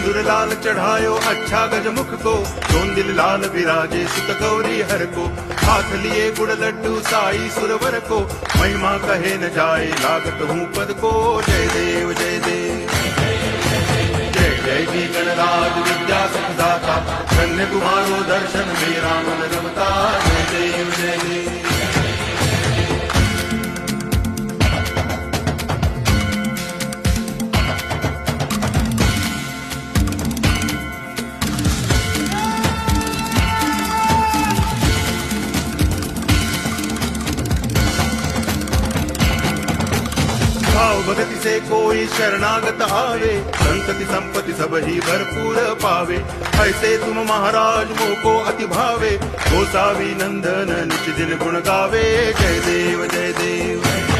सिंदूर लाल चढ़ायो अच्छा गजमुख को, दोन दिल लाल विराजे सुत गौरी हर को, हाथ लिए गुड़ लड्डू साई सुरवर को, महिमा कहे न जाए लागत हूँ पद को। जय देव जय देव जय जय जी गणराज विद्या सुखदाता, धन्य तुम्हारो दर्शन मेरा मन रमता। जय देव जय देव भाव भगति से कोई शरणागत आवे, संतति संपत्ति सब ही भरपूर पावे। ऐसे तुम महाराज मोको अति भावे, गोसावी नंदन निच दिन गुण गावे। जय देव जय देव